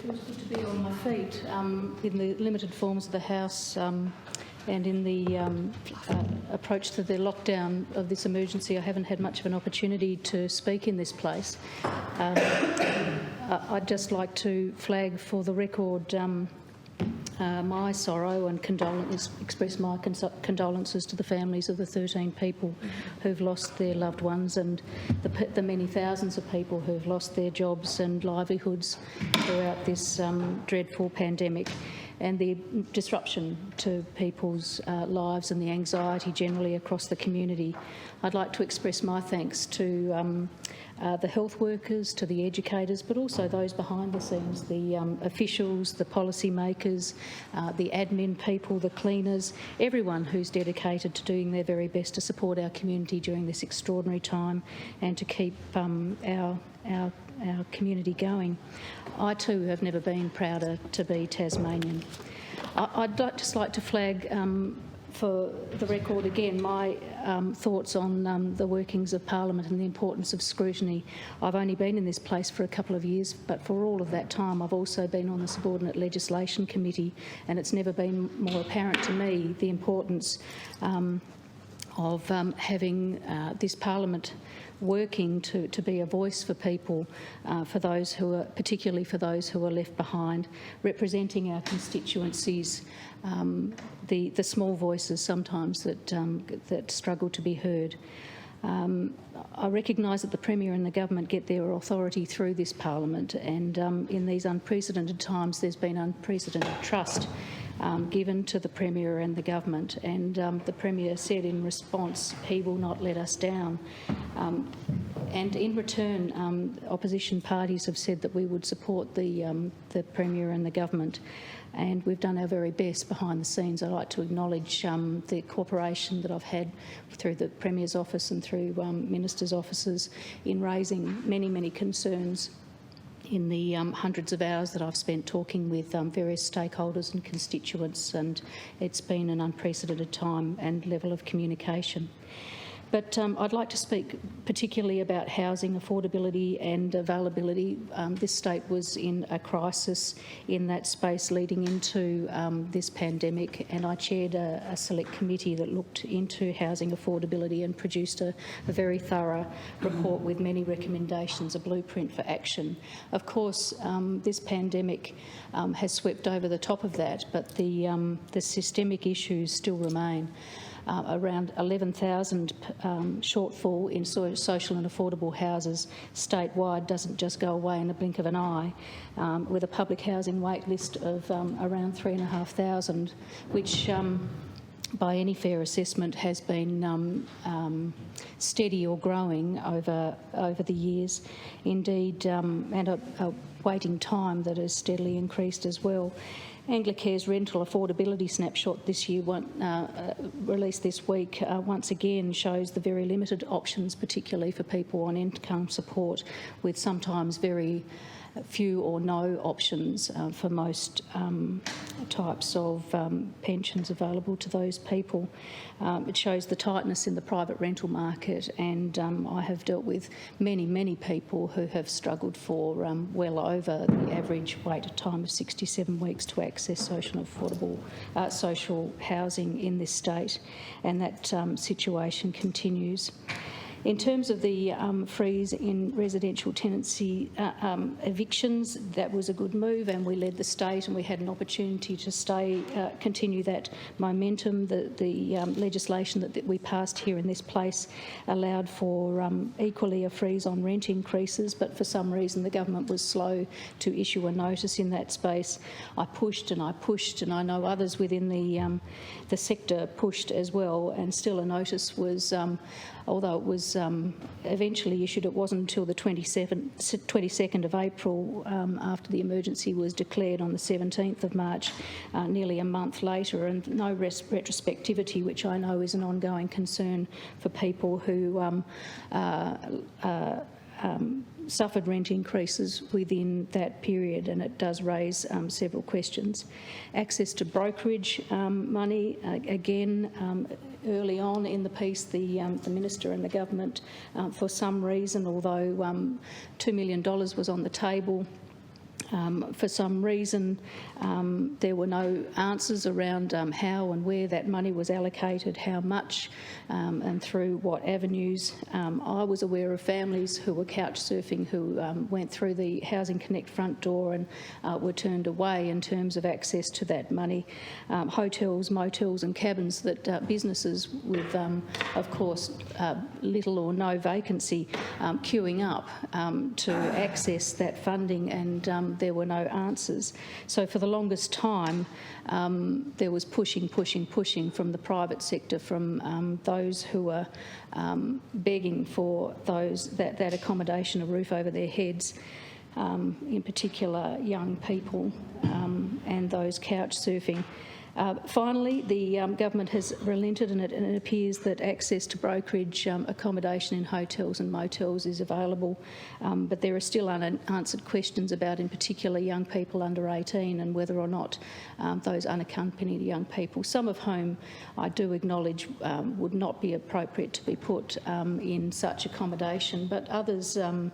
feels good to be on my feet. In the limited forms of the House and in the approach to the lockdown of this emergency, I haven't had much of an opportunity to speak in this place. I'd just like to flag for the record my sorrow and express my condolences to the families of the 13 people who've lost their loved ones and the many thousands of people who've lost their jobs and livelihoods throughout this dreadful pandemic, and the disruption to people's lives and the anxiety generally across the community. I'd like to express my thanks to the health workers, to the educators, but also those behind the scenes, the officials, the policy makers, the admin people, the cleaners, everyone who's dedicated to doing their very best to support our community during this extraordinary time and to keep our community going. I too have never been prouder to be Tasmanian. I'd just like to flag for the record again my thoughts on the workings of Parliament and the importance of scrutiny. I've only been in this place for a couple of years, but for all of that time I've also been on the Subordinate Legislation Committee, and it's never been more apparent to me the importance of having this Parliament working to be a voice for people, for those who are, particularly for those who are left behind, representing our constituencies, the small voices sometimes that struggle to be heard. I recognise that the Premier and the Government get their authority through this Parliament, and in these unprecedented times there's been unprecedented trust given to the Premier and the Government, and the Premier said in response he will not let us down. And in return, opposition parties have said that we would support the Premier and the Government, and we've done our very best behind the scenes. I'd like to acknowledge the cooperation that I've had through the Premier's office and through Ministers' offices in raising many, many concerns in the hundreds of hours that I've spent talking with various stakeholders and constituents, and it's been an unprecedented time and level of communication. But I'd like to speak particularly about housing affordability and availability. This state was in a crisis in that space leading into this pandemic, and I chaired a select committee that looked into housing affordability and produced a very thorough report with many recommendations, a blueprint for action. Of course, this pandemic has swept over the top of that, but the systemic issues still remain. Around 11,000 shortfall in social and affordable houses statewide doesn't just go away in the blink of an eye, with a public housing wait list of around 3,500, which by any fair assessment has been steady or growing over the years. Indeed, and a waiting time that has steadily increased as well. Anglicare's rental affordability snapshot this year, released this week, once again shows the very limited options, particularly for people on income support, with sometimes very few or no options for most types of pensions available to those people. It shows the tightness in the private rental market, and I have dealt with many, many people who have struggled for well over the average wait time of 67 weeks to access social and affordable social housing in this state, and that situation continues. In terms of the freeze in residential tenancy evictions, that was a good move, and we led the state, and we had an opportunity to continue that momentum. The legislation that we passed here in this place allowed for equally a freeze on rent increases, but for some reason the government was slow to issue a notice in that space. I pushed, and I know others within the sector pushed as well, and still a notice was, although it was eventually issued, it wasn't until the 22nd of April, after the emergency was declared on the 17th of March, nearly a month later, and no retrospectivity, which I know is an ongoing concern for people who suffered rent increases within that period, and it does raise several questions. Access to brokerage money, again, early on in the piece, the Minister and the Government, for some reason, although $2 million was on the table, For some reason, there were no answers around how and where that money was allocated, how much, and through what avenues. I was aware of families who were couch surfing who went through the Housing Connect front door and were turned away in terms of access to that money. Hotels, motels and cabins that businesses with, of course, little or no vacancy queuing up to access that funding, and there were no answers. So for the longest time, there was pushing from the private sector, from those who were begging for that accommodation, a roof over their heads, in particular young people, and those couch surfing. Finally, the government has relented, and it appears that access to brokerage accommodation in hotels and motels is available, but there are still unanswered questions about, in particular, young people under 18 and whether or not those unaccompanied young people, some of whom I do acknowledge would not be appropriate to be put in such accommodation, but others,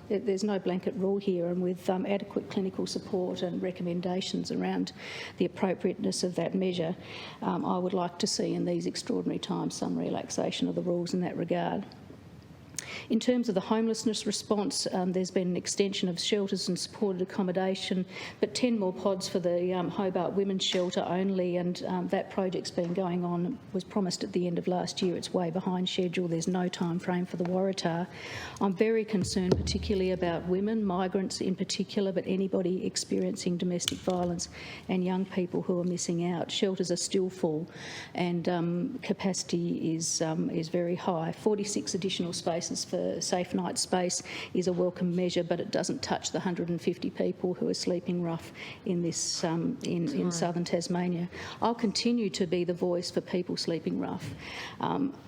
there's no blanket rule here, and with adequate clinical support and recommendations around the appropriateness of that measure, I would like to see in these extraordinary times some relaxation of the rules in that regard. In terms of the homelessness response, there's been an extension of shelters and supported accommodation, but 10 more pods for the Hobart Women's Shelter only, and that project's been going on, was promised at the end of last year. It's way behind schedule. There's no time frame for the Waratah. I'm very concerned particularly about women, migrants in particular, but anybody experiencing domestic violence and young people who are missing out. Shelters are still full, and capacity is very high. 46 additional spaces for safe night space is a welcome measure, but it doesn't touch the 150 people who are sleeping rough in this in southern Tasmania. I'll continue to be the voice for people sleeping rough,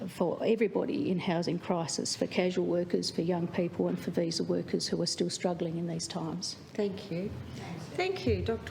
for everybody in housing crisis, for casual workers, for young people and for visa workers who are still struggling in these times. Thank you. Thank you, Dr.